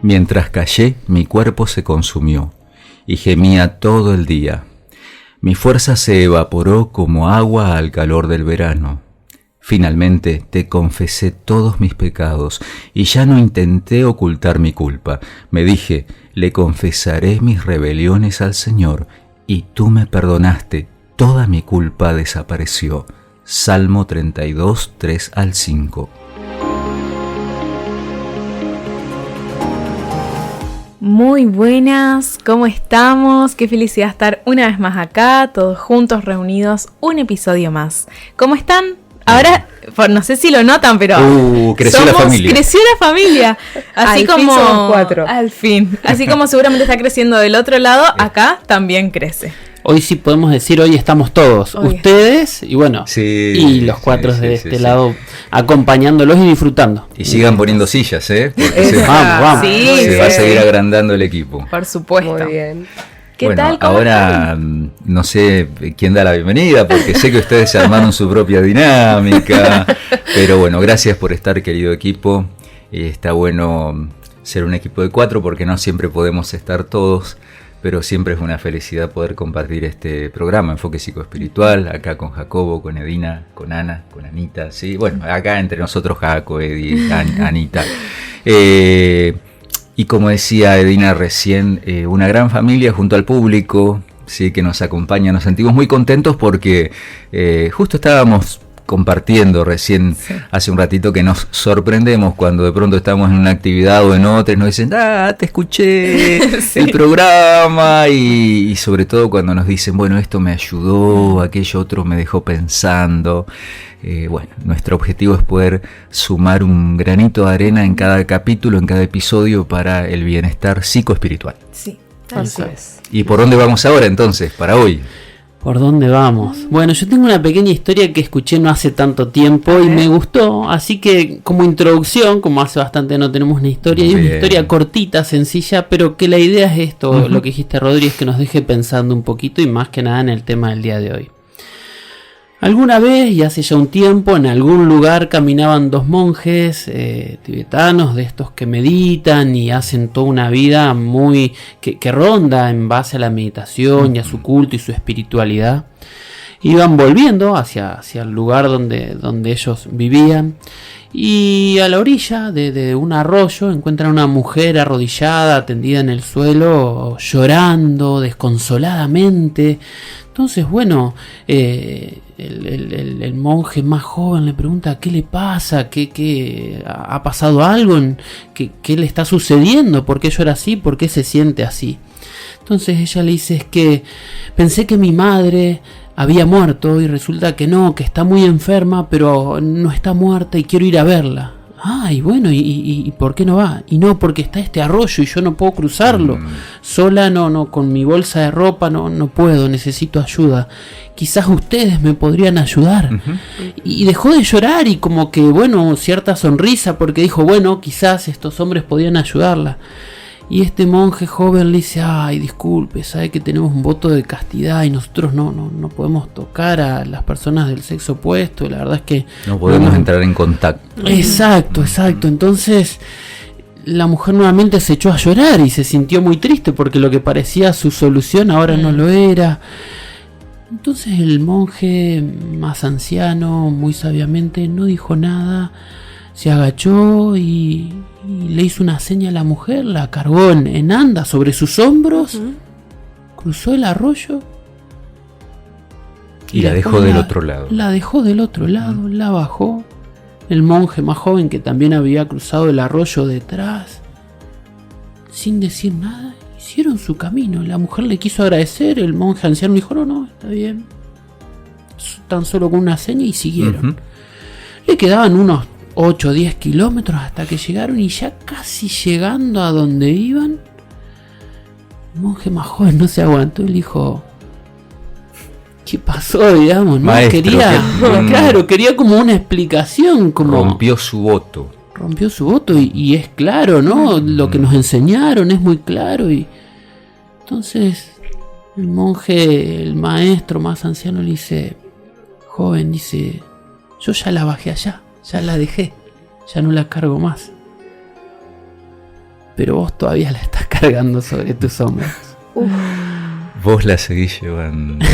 Mientras callé, mi cuerpo se consumió y gemía todo el día. Mi fuerza se evaporó como agua al calor del verano. Finalmente te confesé todos mis pecados y ya no intenté ocultar mi culpa. Me dije, le confesaré mis rebeliones al Señor y tú me perdonaste, toda mi culpa desapareció. Salmo 32, 3 al 5. Muy buenas, ¿cómo estamos? Qué felicidad estar una vez más acá, todos juntos reunidos, un episodio más. ¿Cómo están? Ahora, no sé si lo notan, pero creció la familia. Creció la familia. Así al como fin somos 4. Al fin. Así como seguramente está creciendo del otro lado, acá también crece. Hoy sí podemos decir, hoy estamos todos, Hoy. Ustedes y bueno, Sí, y los cuatro sí, de sí, este sí. lado acompañándolos y disfrutando. Y sigan poniendo sillas, porque Vamos. Sí, se va a sí, seguir sí. agrandando el equipo. Por supuesto. Muy bien. ¿Qué Bueno, tal? ¿Cómo ahora no sé quién da la bienvenida, porque sé que ustedes se armaron su propia dinámica, pero bueno, gracias por estar, querido equipo. Está bueno ser un equipo de 4 porque no siempre podemos estar todos, pero siempre es una felicidad poder compartir este programa, Enfoque Psicoespiritual, acá con Jacobo, con Edina, con Ana, con Anita, ¿sí? Bueno, acá entre nosotros Jaco, Edi, Anita. Y como decía Edina recién, una gran familia junto al público, sí, que nos acompaña. Nos sentimos muy contentos porque justo estábamos compartiendo recién hace un ratito que nos sorprendemos cuando de pronto estamos en una actividad o en otra y nos dicen, te escuché Sí. el programa y sobre todo cuando nos dicen, bueno, esto me ayudó, aquello otro me dejó pensando. Bueno, nuestro objetivo es poder sumar un granito de arena en cada capítulo, en cada episodio para el bienestar psicoespiritual. Sí. Así es. ¿Y por dónde vamos ahora entonces, para hoy? ¿Por dónde vamos? Bueno, yo tengo una pequeña historia que escuché no hace tanto tiempo y me gustó, así que como introducción, como hace bastante no tenemos una historia, y es una Bien. historia cortita, sencilla, pero que la idea es esto, lo que dijiste Rodríguez, que nos deje pensando un poquito y más que nada en el tema del día de hoy. Alguna vez, y hace ya un tiempo, en algún lugar caminaban dos monjes tibetanos, de estos que meditan y hacen toda una vida muy que ronda en base a la meditación y a su culto y su espiritualidad. Iban volviendo hacia el lugar donde ellos vivían y a la orilla de un arroyo encuentran una mujer arrodillada, tendida en el suelo, llorando desconsoladamente. Entonces, bueno, el monje más joven le pregunta qué le pasa, qué ha pasado algo, qué le está sucediendo, por qué llora así, por qué se siente así. Entonces ella le dice, es que pensé que mi madre había muerto y resulta que no, que está muy enferma, pero no está muerta y quiero ir a verla. Y bueno, ¿y por qué no va? Y no, porque está este arroyo y yo no puedo cruzarlo. Sola no, con mi bolsa de ropa no puedo, necesito ayuda. Quizás ustedes me podrían ayudar. Y dejó de llorar y como que, bueno, cierta sonrisa porque dijo, bueno, quizás estos hombres podían ayudarla. Y este monje joven le dice, disculpe, sabe que tenemos un voto de castidad y nosotros no podemos tocar a las personas del sexo opuesto. La verdad es que No podemos entrar en contacto. Exacto. Entonces la mujer nuevamente se echó a llorar y se sintió muy triste porque lo que parecía su solución ahora no lo era. Entonces el monje más anciano, muy sabiamente, no dijo nada, se agachó y le hizo una seña a la mujer, la cargó en andas sobre sus hombros, cruzó el arroyo Y la dejó después del otro lado. La dejó del otro lado, la bajó. El monje más joven, que también había cruzado el arroyo detrás, sin decir nada, hicieron su camino. La mujer le quiso agradecer, el monje anciano dijo, no, está bien. Tan solo con una seña y siguieron. Le quedaban unos 8 o 10 kilómetros hasta que llegaron y ya casi llegando a donde iban, el monje más joven no se aguantó y le dijo, ¿qué pasó, digamos? ¿No? Maestro, Quería como una explicación, como Rompió su voto. rompió su voto y es claro, ¿no? Lo que nos enseñaron es muy claro y entonces el monje, el maestro más anciano le dice, joven, dice, yo ya la bajé allá, ya la dejé, ya no la cargo más. pero vos todavía la estás cargando sobre tus hombros. Vos la seguís llevando.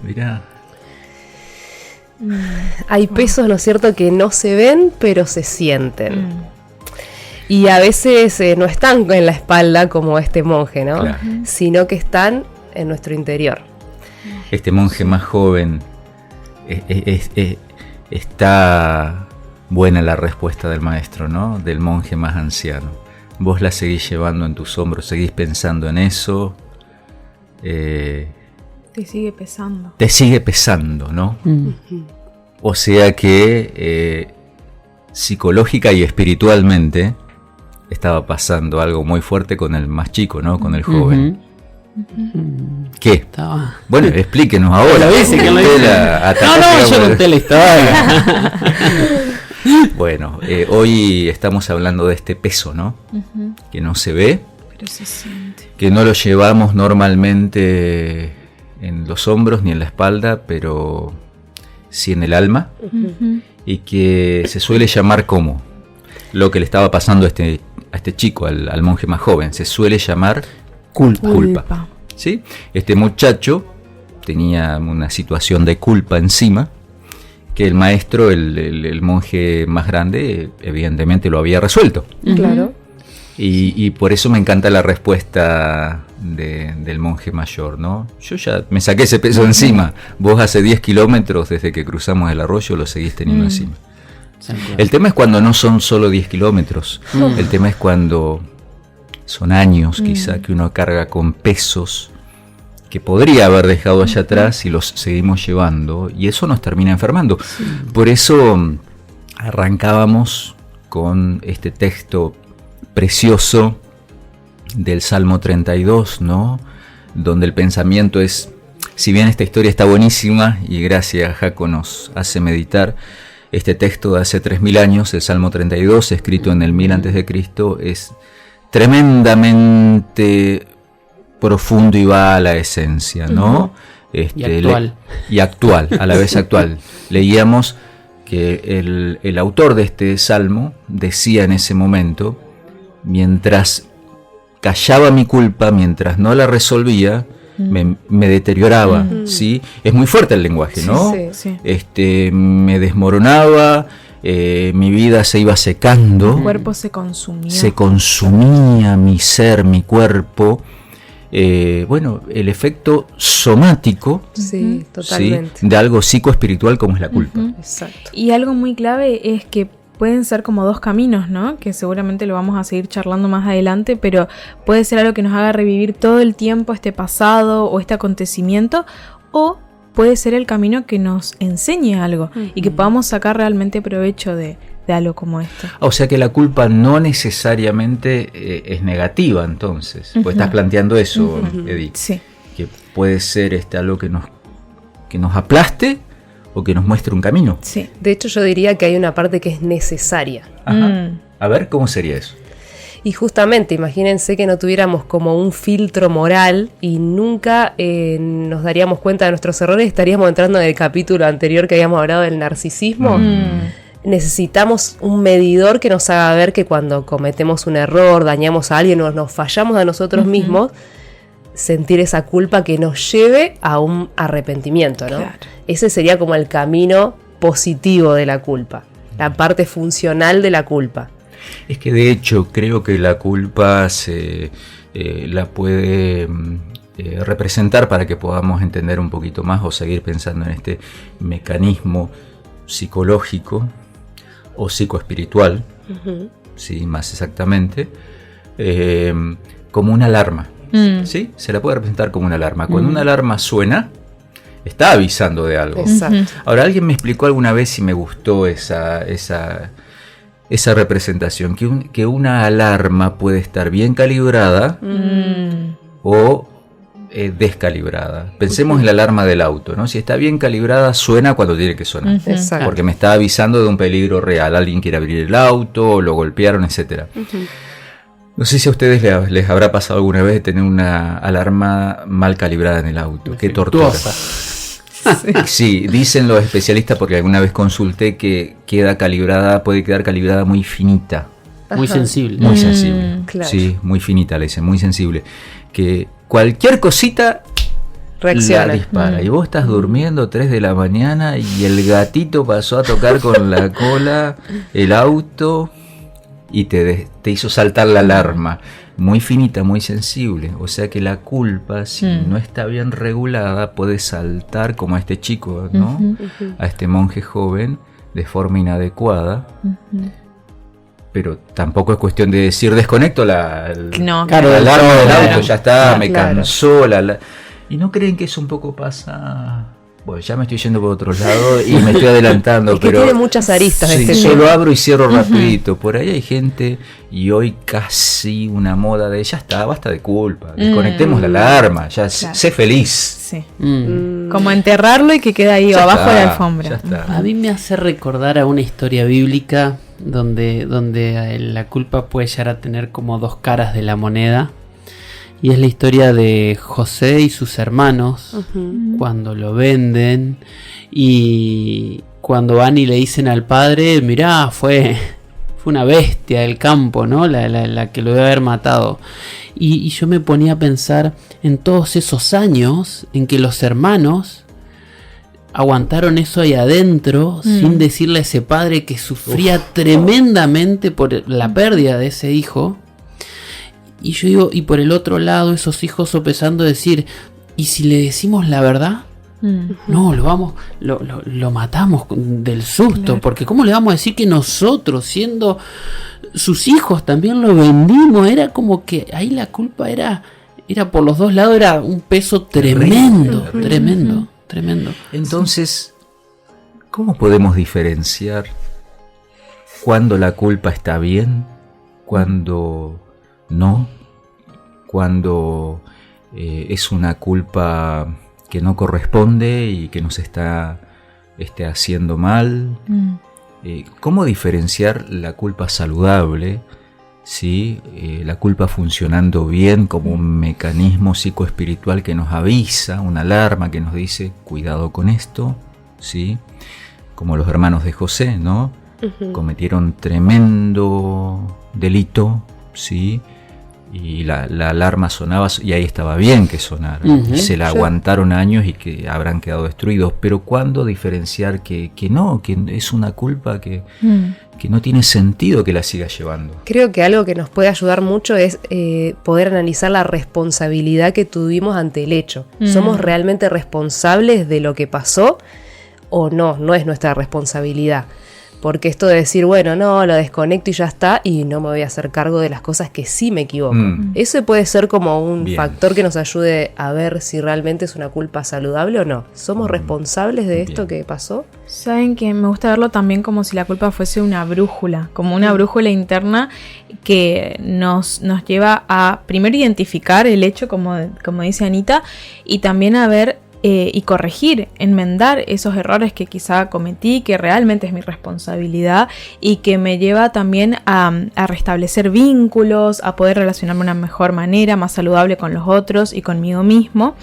Mirá. Hay pesos, ¿no es cierto?, que no se ven, pero se sienten. Y a veces no están en la espalda como este monje, ¿no? Claro. Sino que están en nuestro interior. Este monje más joven, está buena la respuesta del maestro, ¿no? Del monje más anciano. Vos la seguís llevando en tus hombros, seguís pensando en eso. Te sigue pesando. Te sigue pesando, ¿no? O sea que psicológica y espiritualmente estaba pasando algo muy fuerte con el más chico, ¿no? Con el joven. ¿Qué? Estaba... Bueno, explíquenos ahora. ¿Lo dice? ¿Quién lo dice? No, yo conté la historia. Bueno, hoy estamos hablando de este peso, ¿no? Que no se ve, Pero se siente. que no lo llevamos normalmente en los hombros ni en la espalda, pero sí en el alma, y que se suele llamar como lo que le estaba pasando a este chico, al monje más joven, se suele llamar culpa. ¿Sí? Este muchacho tenía una situación de culpa encima, que el maestro, el monje más grande, evidentemente lo había resuelto. Claro. Y por eso me encanta la respuesta del monje mayor, ¿no? Yo ya me saqué ese peso encima. Vos hace 10 kilómetros desde que cruzamos el arroyo lo seguís teniendo encima. El tema es cuando no son solo 10 kilómetros. El tema es cuando son años quizá que uno carga con pesos que podría haber dejado allá atrás y los seguimos llevando, y eso nos termina enfermando. Por eso arrancábamos con este texto precioso del Salmo 32, ¿no? Donde el pensamiento es, si bien esta historia está buenísima y gracias a Jaco nos hace meditar, este texto de hace 3000 años, el Salmo 32, escrito en el 1000 a.C., es tremendamente profundo y va a la esencia, ¿no? Y actual. Y actual, a la vez actual. Leíamos que el autor de este salmo decía en ese momento, mientras callaba mi culpa, mientras no la resolvía, me deterioraba, ¿sí? Es muy fuerte el lenguaje, ¿no? Sí. Me desmoronaba, mi vida se iba secando. El cuerpo se consumía. Se consumía mi ser, mi cuerpo. Bueno, el efecto somático, Sí, totalmente. ¿sí? De algo psicoespiritual como es la culpa. Exacto. Y algo muy clave es que pueden ser como dos caminos, ¿no? Que seguramente lo vamos a seguir charlando más adelante, pero puede ser algo que nos haga revivir todo el tiempo este pasado o este acontecimiento, o puede ser el camino que nos enseñe algo y que podamos sacar realmente provecho de algo como esto. O sea que la culpa no necesariamente es negativa, entonces. Pues estás planteando eso, Edith. Sí. Que puede ser algo que nos aplaste o que nos muestre un camino. Sí. De hecho, yo diría que hay una parte que es necesaria. Ajá. A ver, ¿cómo sería eso? Y justamente, imagínense que no tuviéramos como un filtro moral y nunca nos daríamos cuenta de nuestros errores, estaríamos entrando en el capítulo anterior que habíamos hablado del narcisismo. Necesitamos un medidor que nos haga ver que cuando cometemos un error, dañamos a alguien o nos fallamos a nosotros mismos, sentir esa culpa que nos lleve a un arrepentimiento, ¿no? Claro. Ese sería como el camino positivo de la culpa, la parte funcional de la culpa. Es que de hecho creo que la culpa la puede representar, para que podamos entender un poquito más o seguir pensando en este mecanismo psicológico o psicoespiritual, sí, más exactamente, como una alarma. ¿Sí? Se la puede representar como una alarma. Cuando una alarma suena, está avisando de algo. Exacto. Ahora, alguien me explicó alguna vez y me gustó esa representación, que una alarma puede estar bien calibrada o descalibrada. Pensemos en la alarma del auto, ¿no? Si está bien calibrada, suena cuando tiene que sonar. Exacto. Porque me está avisando de un peligro real. Alguien quiere abrir el auto, lo golpearon, etc. No sé si a ustedes les habrá pasado alguna vez de tener una alarma mal calibrada en el auto. Qué tortura. Sí, dicen los especialistas, porque alguna vez consulté, que puede quedar calibrada muy finita. muy Ajá. sensible. Muy sensible. claro. Sí, muy finita, le dice, muy sensible. Que cualquier cosita Reacciona. la dispara. Y vos estás durmiendo 3 de la mañana y el gatito pasó a tocar con la cola el auto y te hizo saltar la alarma. Muy finita, muy sensible. O sea que la culpa, si no está bien regulada, puede saltar como a este chico, ¿no? A este monje joven de forma inadecuada. Pero tampoco es cuestión de decir desconecto la No, Claro, alarma del claro. auto, ya está, me Claro. cansó ¿Y no creen que eso un poco pasa? Bueno, ya me estoy yendo por otro lado y me estoy adelantando, Es que pero tiene muchas aristas sí, este solo tema. abro y cierro rapidito. Por ahí hay gente y hoy casi una moda de ya está, basta de culpa, desconectemos la alarma, ya Claro. sé feliz. Sí. Mm. Como enterrarlo y que quede ahí Ya abajo de está, la alfombra. ya está. A mí me hace recordar a una historia bíblica donde la culpa puede llegar a tener como dos caras de la moneda. Y es la historia de José y sus hermanos cuando lo venden y cuando van y le dicen al padre, mirá, fue una bestia del campo, ¿no? La que lo debe haber matado. Y yo me ponía a pensar en todos esos años en que los hermanos aguantaron eso ahí adentro sin decirle a ese padre que sufría tremendamente por la pérdida de ese hijo. Y yo digo, y por el otro lado esos hijos sopesando decir, ¿y si le decimos la verdad? No, lo matamos del susto, Claro. porque ¿cómo le vamos a decir que nosotros, siendo sus hijos, también lo vendimos? Era como que ahí la culpa era por los dos lados, era un peso tremendo, tremendo. Entonces, ¿cómo podemos diferenciar cuando la culpa está bien, cuando no, cuando es una culpa que no corresponde y que nos está haciendo mal? ¿Cómo diferenciar la culpa saludable, ¿sí? La culpa funcionando bien como un mecanismo psicoespiritual que nos avisa, una alarma que nos dice cuidado con esto, ¿sí? Como los hermanos de José, ¿no? Cometieron tremendo delito, ¿sí? Y la alarma sonaba y ahí estaba bien que sonara. Y se la aguantaron años y que habrán quedado destruidos. Pero ¿cuándo diferenciar que no, que es una culpa que no tiene sentido que la siga llevando? Creo que algo que nos puede ayudar mucho es poder analizar la responsabilidad que tuvimos ante el hecho. ¿Somos realmente responsables de lo que pasó o no? No es nuestra responsabilidad. Porque esto de decir, bueno, no, lo desconecto y ya está, y no me voy a hacer cargo de las cosas que sí me equivoco. Eso puede ser como un Bien. factor que nos ayude a ver si realmente es una culpa saludable o no. ¿Somos responsables de esto Bien. que pasó? Saben que me gusta verlo también como si la culpa fuese una brújula, como una brújula interna que nos lleva a primero identificar el hecho, como dice Anita, y también a ver y corregir, enmendar esos errores que quizá cometí, que realmente es mi responsabilidad y que me lleva también a restablecer vínculos, a poder relacionarme de una mejor manera, más saludable con los otros y conmigo mismo.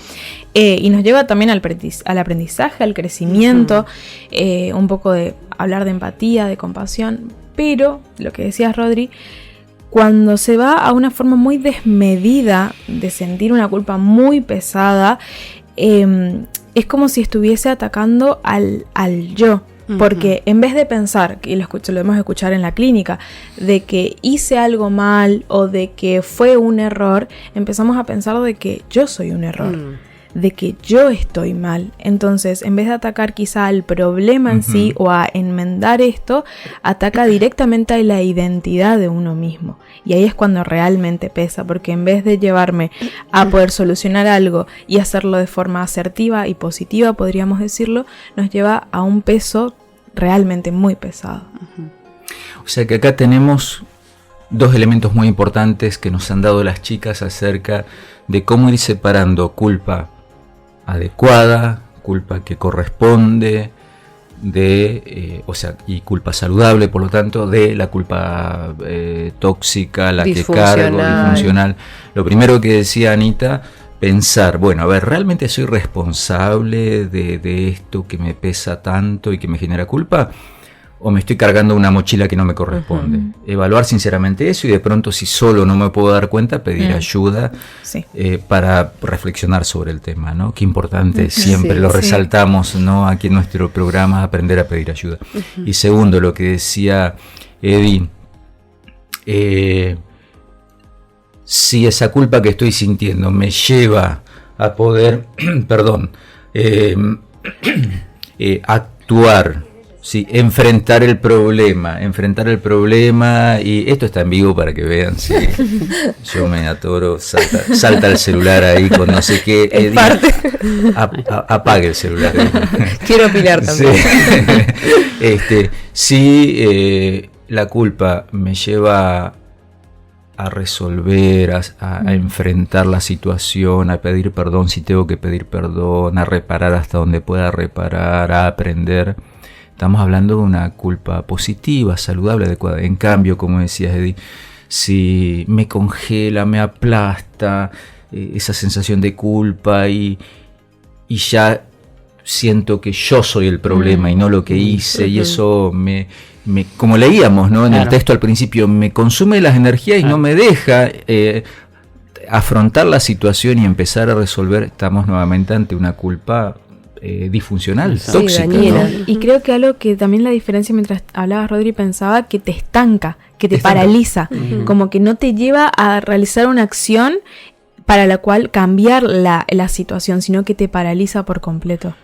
Y nos lleva también al aprendizaje, al crecimiento, un poco de hablar de empatía, de compasión, pero lo que decías, Rodri, cuando se va a una forma muy desmedida de sentir una culpa muy pesada, es como si estuviese atacando al yo. Porque en vez de pensar, y lo debemos escuchar en la clínica, de que hice algo mal o de que fue un error, empezamos a pensar de que yo soy un error, de que yo estoy mal. Entonces, en vez de atacar quizá al problema en sí o a enmendar esto, ataca directamente a la identidad de uno mismo. Y ahí es cuando realmente pesa, porque en vez de llevarme a poder solucionar algo y hacerlo de forma asertiva y positiva, podríamos decirlo, nos lleva a un peso realmente muy pesado. O sea que acá tenemos dos elementos muy importantes que nos han dado las chicas acerca de cómo ir separando culpa adecuada, culpa que corresponde, y culpa saludable, por lo tanto, de la culpa tóxica, la que cargo, disfuncional. Lo primero que decía Anita, pensar, bueno, a ver, ¿realmente soy responsable de esto que me pesa tanto y que me genera culpa? o me estoy cargando una mochila que no me corresponde. Evaluar sinceramente eso y de pronto si solo no me puedo dar cuenta, pedir ayuda para reflexionar sobre el tema, ¿no? Qué importante, siempre lo resaltamos, ¿no? Aquí en nuestro programa, aprender a pedir ayuda. Y segundo, lo que decía Eddie, si esa culpa que estoy sintiendo me lleva a poder, actuar, sí, enfrentar el problema, y esto está en vivo para que vean, sí, yo me atoro, salta el celular ahí con no sé qué, apague el celular. Quiero opinar también. Si la culpa me lleva a resolver, a enfrentar la situación, a pedir perdón si tengo que pedir perdón, a reparar hasta donde pueda reparar, a aprender. Estamos hablando de una culpa positiva, saludable, adecuada. En cambio, como decías, Eddie, si me congela, me aplasta esa sensación de culpa y ya siento que yo soy el problema y no lo que hice, y eso como leíamos, ¿no? En el texto al principio, me consume las energías y no me deja afrontar la situación y empezar a resolver. Estamos nuevamente ante una culpa disfuncional, tóxica, dañina, ¿no? Y creo que algo que también la diferencia, mientras hablabas, Rodri, pensaba que te estanca, que te paraliza, como que no te lleva a realizar una acción para la cual cambiar la situación, sino que te paraliza por completo.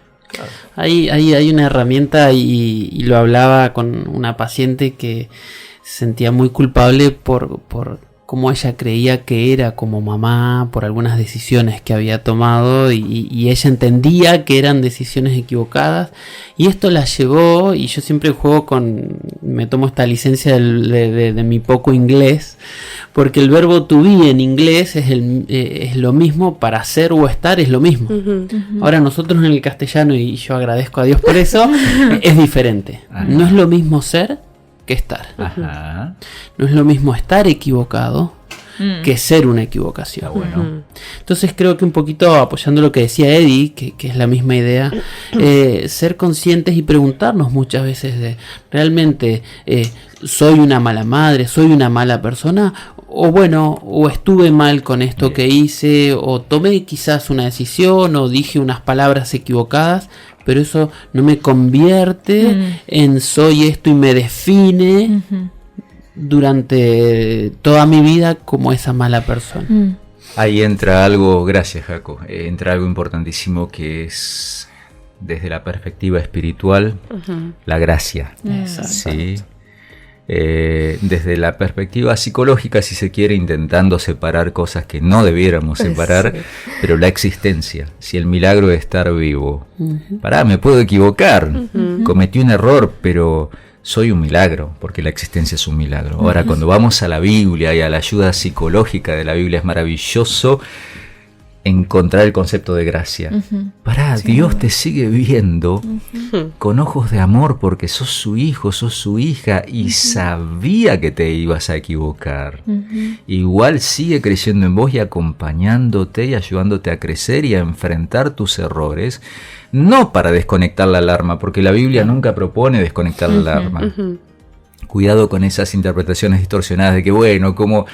Hay una herramienta y lo hablaba con una paciente que se sentía muy culpable por cómo ella creía que era como mamá, por algunas decisiones que había tomado y ella entendía que eran decisiones equivocadas, y esto la llevó, y yo siempre juego me tomo esta licencia de mi poco inglés, porque el verbo to be en inglés es lo mismo, para ser o estar es lo mismo. Ahora nosotros en el castellano, y yo agradezco a Dios por eso, es diferente. No es lo mismo ser que estar. No es lo mismo estar equivocado que ser una equivocación. Entonces creo que un poquito apoyando lo que decía Eddie, que es la misma idea, ser conscientes y preguntarnos muchas veces de realmente soy una mala madre, soy una mala persona, o estuve mal con esto que hice, o tomé quizás una decisión, o dije unas palabras equivocadas, pero eso no me convierte en soy esto y me define durante toda mi vida como esa mala persona. Ahí entra algo, gracias Jaco, entra algo importantísimo que es desde la perspectiva espiritual, la gracia. ¿Sí? Desde la perspectiva psicológica, si se quiere, intentando separar cosas que no debiéramos separar, pero la existencia, si el milagro de estar vivo, me puedo equivocar, cometí un error, pero soy un milagro, porque la existencia es un milagro. Ahora, cuando vamos a la Biblia y a la ayuda psicológica de la Biblia, es maravilloso encontrar el concepto de gracia. Dios te sigue viendo con ojos de amor porque sos su hijo, sos su hija, y sabía que te ibas a equivocar. Igual sigue creciendo en vos y acompañándote y ayudándote a crecer y a enfrentar tus errores, no para desconectar la alarma, porque la Biblia nunca propone desconectar la alarma. Cuidado con esas interpretaciones distorsionadas de que, bueno, como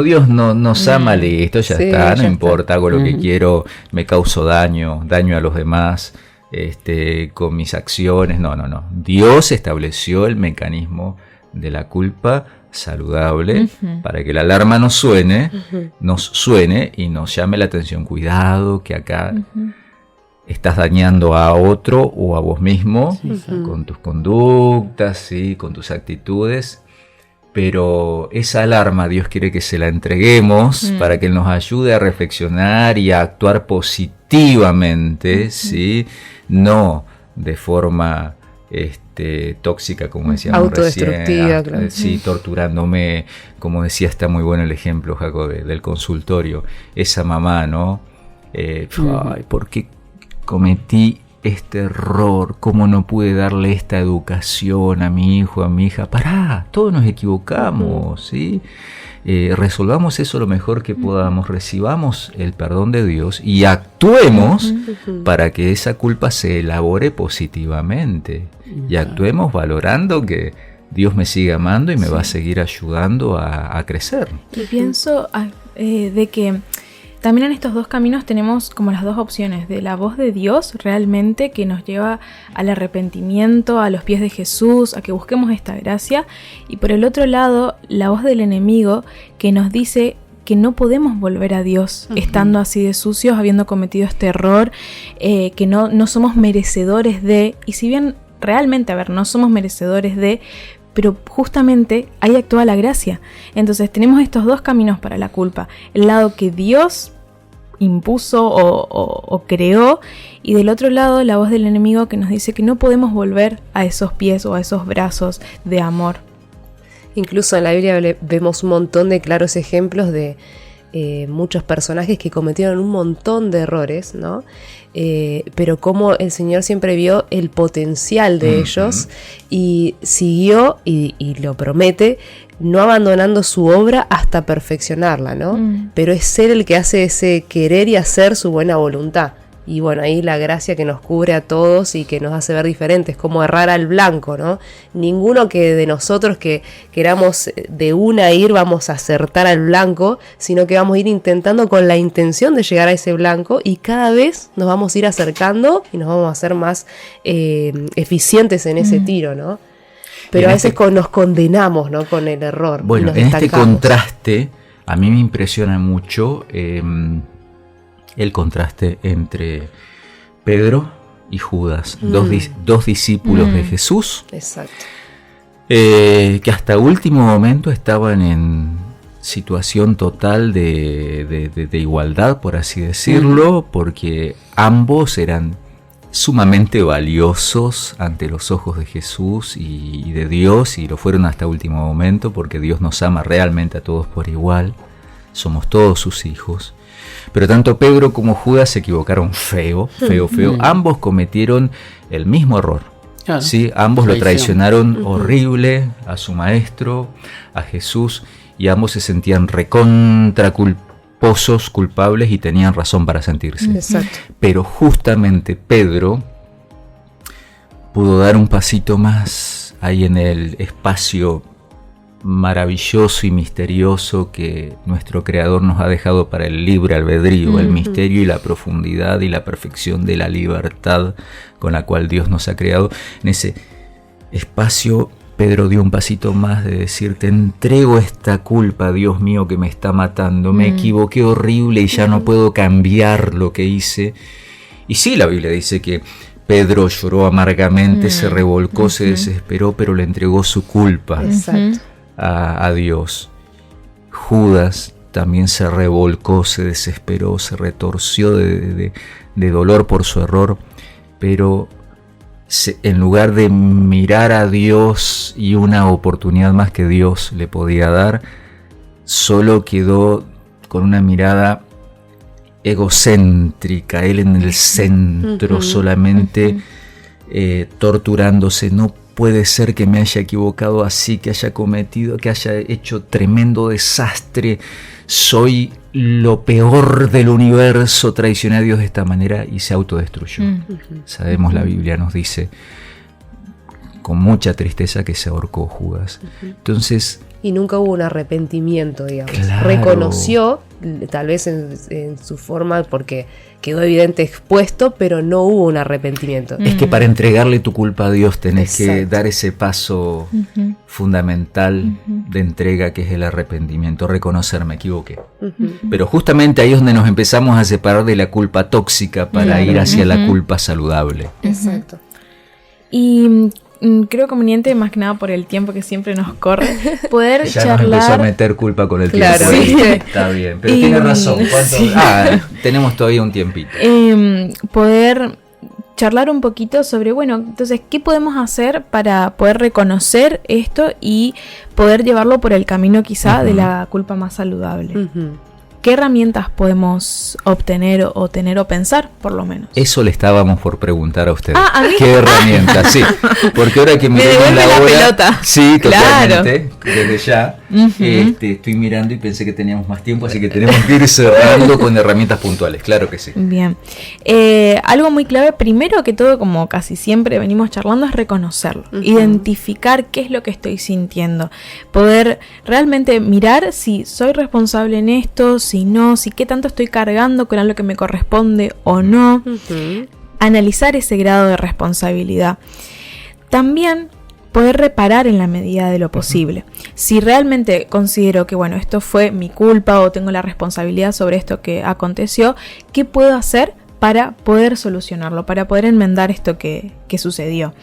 Dios nos ama, listo, ya está, no importa, hago lo que quiero, me causo daño a los demás con mis acciones. No. Dios estableció el mecanismo de la culpa saludable para que la alarma nos suene y nos llame la atención. Cuidado, que acá estás dañando a otro o a vos mismo con tus conductas, ¿sí? Con tus actitudes, pero esa alarma Dios quiere que se la entreguemos para que Él nos ayude a reflexionar y a actuar positivamente, ¿sí? No de forma tóxica, como decíamos autodestructiva, recién, sí, torturándome, como decía, está muy bueno el ejemplo, Jaco, del consultorio, esa mamá, ¿no? Ay, ¿por qué cometí este error, cómo no pude darle esta educación a mi hijo, a mi hija. Pará, todos nos equivocamos, ¿sí? Resolvamos eso lo mejor que podamos, recibamos el perdón de Dios y actuemos para que esa culpa se elabore positivamente. Y actuemos valorando que Dios me sigue amando y me va a seguir ayudando a crecer. Y pienso de que también en estos dos caminos tenemos como las dos opciones, de la voz de Dios realmente que nos lleva al arrepentimiento, a los pies de Jesús, a que busquemos esta gracia, y por el otro lado la voz del enemigo que nos dice que no podemos volver a Dios estando así de sucios, habiendo cometido este error, que no somos merecedores de, y si bien realmente, no somos merecedores de, pero justamente ahí actúa la gracia. Entonces tenemos estos dos caminos para la culpa, el lado que Dios impuso o creó, y del otro lado la voz del enemigo que nos dice que no podemos volver a esos pies o a esos brazos de amor. Incluso en la Biblia vemos un montón de claros ejemplos de muchos personajes que cometieron un montón de errores, ¿no? Pero como el Señor siempre vio el potencial de ellos y siguió, y lo promete, no abandonando su obra hasta perfeccionarla, ¿no? Pero es Él el que hace ese querer y hacer su buena voluntad. Y bueno, ahí la gracia que nos cubre a todos y que nos hace ver diferentes, como errar al blanco, ¿no? Ninguno que de nosotros que queramos de una ir vamos a acertar al blanco, sino que vamos a ir intentando con la intención de llegar a ese blanco, y cada vez nos vamos a ir acercando y nos vamos a hacer más eficientes en ese tiro, ¿no? Pero a veces nos condenamos, ¿no? Con el error. Bueno, en este contraste a mí me impresiona mucho el contraste entre Pedro y Judas, dos discípulos de Jesús. Exacto. Que hasta último momento estaban en situación total de igualdad, por así decirlo, porque ambos eran sumamente valiosos ante los ojos de Jesús y de Dios, y lo fueron hasta último momento, porque Dios nos ama realmente a todos por igual, somos todos sus hijos. Pero tanto Pedro como Judas se equivocaron feo. Ambos cometieron el mismo error. Claro. ¿Sí? Ambos lo traicionaron horrible a su maestro, a Jesús, y ambos se sentían recontra culpables y tenían razón para sentirse. Exacto. Pero justamente Pedro pudo dar un pasito más ahí en el espacio maravilloso y misterioso que nuestro Creador nos ha dejado para el libre albedrío, el misterio y la profundidad y la perfección de la libertad con la cual Dios nos ha creado. En ese espacio Pedro dio un pasito más de decir: te entrego esta culpa, Dios mío, que me está matando, me equivoqué horrible y ya no puedo cambiar lo que hice. Y sí, la Biblia dice que Pedro lloró amargamente, se revolcó, se desesperó, pero le entregó su culpa. Exacto. A Dios. Judas también se revolcó, se desesperó, se retorció de dolor por su error, pero en lugar de mirar a Dios y una oportunidad más que Dios le podía dar, solo quedó con una mirada egocéntrica, él en el centro, solamente torturándose. No puede ser que me haya equivocado así, que haya hecho tremendo desastre. Soy lo peor del universo, traicioné a Dios de esta manera, y se autodestruyó. Sabemos, la Biblia nos dice con mucha tristeza que se ahorcó Judas. Entonces, y nunca hubo un arrepentimiento, digamos. Claro. Reconoció, tal vez en su forma, porque quedó evidente expuesto, pero no hubo un arrepentimiento. Es que para entregarle tu culpa a Dios tenés que dar ese paso fundamental de entrega, que es el arrepentimiento, reconocer: me equivoqué. Pero justamente ahí es donde nos empezamos a separar de la culpa tóxica para ir hacia la culpa saludable. Exacto. Y creo conveniente, más que nada por el tiempo que siempre nos corre, poder ya charlar. Nos empezó a meter culpa con el tiempo. Claro, sí. Está bien, pero tiene razón. Tenemos todavía un tiempito. Poder charlar un poquito sobre, bueno, entonces, ¿qué podemos hacer para poder reconocer esto y poder llevarlo por el camino quizá de la culpa más saludable? ¿qué herramientas podemos obtener o tener o pensar, por lo menos? Eso le estábamos por preguntar a ustedes. ¿a mí? ¿Qué herramientas? Sí, porque ahora que Me miremos devuelve la hora, pelota. Sí, Claro. totalmente. Desde ya Ujú. estoy mirando y pensé que teníamos más tiempo, así que tenemos que ir cerrando con herramientas puntuales. Claro que sí. Bien. Algo muy clave, primero que todo, como casi siempre venimos charlando, es reconocerlo. Ujú. Identificar qué es lo que estoy sintiendo. Poder realmente mirar si soy responsable en esto, si no, si qué tanto estoy cargando con algo que me corresponde o no. Ujú. Analizar ese grado de responsabilidad. También poder reparar en la medida de lo posible. Si realmente considero que, bueno, esto fue mi culpa o tengo la responsabilidad sobre esto que aconteció, ¿qué puedo hacer para poder solucionarlo, para poder enmendar esto que sucedió?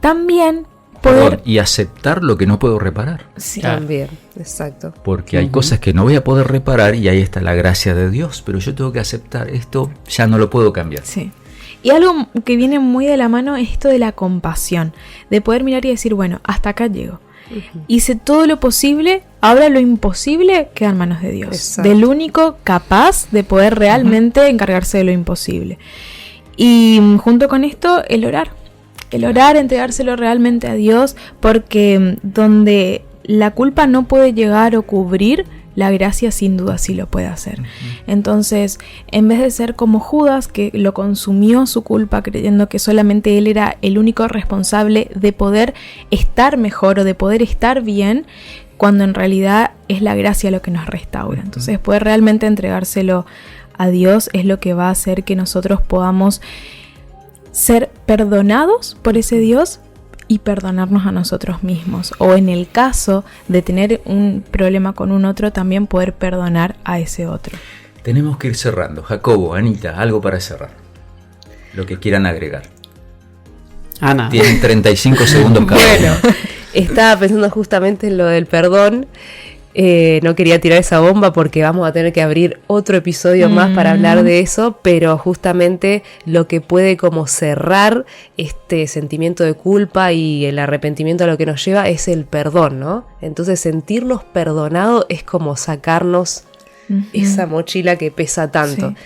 También poder... Perdón, y aceptar lo que no puedo reparar. Sí. Claro. También, exacto. Porque hay cosas que no voy a poder reparar y ahí está la gracia de Dios, pero yo tengo que aceptar esto, ya no lo puedo cambiar. Sí. Y algo que viene muy de la mano es esto de la compasión, de poder mirar y decir, bueno, hasta acá llego. Hice todo lo posible, ahora lo imposible queda en manos de Dios, Exacto. del único capaz de poder realmente encargarse de lo imposible. Y junto con esto, el orar, entregárselo realmente a Dios, porque donde la culpa no puede llegar o cubrir, la gracia sin duda sí lo puede hacer. Entonces, en vez de ser como Judas, que lo consumió su culpa creyendo que solamente él era el único responsable de poder estar mejor o de poder estar bien, cuando en realidad es la gracia lo que nos restaura. Entonces, poder realmente entregárselo a Dios es lo que va a hacer que nosotros podamos ser perdonados por ese Dios y perdonarnos a nosotros mismos, o en el caso de tener un problema con un otro, también poder perdonar a ese otro. Tenemos que ir cerrando. Jacobo, Anita, algo para cerrar. Lo que quieran agregar. Ana. Tienen 35 segundos cada Bueno, uno. estaba pensando justamente en lo del perdón. No quería tirar esa bomba porque vamos a tener que abrir otro episodio más para hablar de eso, pero justamente lo que puede como cerrar este sentimiento de culpa y el arrepentimiento a lo que nos lleva es el perdón, ¿no? Entonces sentirnos perdonados es como sacarnos esa mochila que pesa tanto. Sí.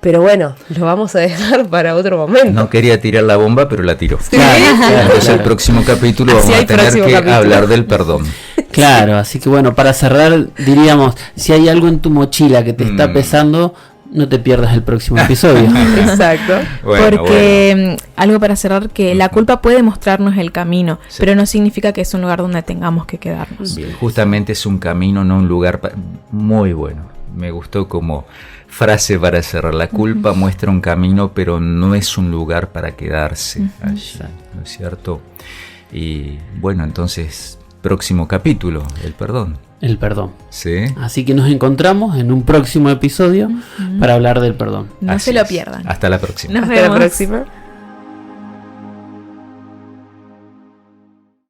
Pero bueno, lo vamos a dejar para otro momento. No quería tirar la bomba, pero la tiró. Claro, Entonces claro. el próximo capítulo Así vamos hay a tener próximo que capítulo. hablar del perdón. Claro, así que bueno, para cerrar diríamos, si hay algo en tu mochila que te está pesando, no te pierdas el próximo episodio. Exacto. Porque algo para cerrar, que la culpa puede mostrarnos el camino, Sí. pero no significa que es un lugar donde tengamos que quedarnos. Bien, justamente es un camino, no un lugar muy bueno. Me gustó como frase para cerrar. La culpa muestra un camino, pero no es un lugar para quedarse allí, ¿no es cierto? Y bueno, entonces, próximo capítulo, el perdón. El perdón. ¿Sí? Así que nos encontramos en un próximo episodio para hablar del perdón. No Así se lo es. pierdan. Hasta la próxima. Nos Hasta la vemos. próxima.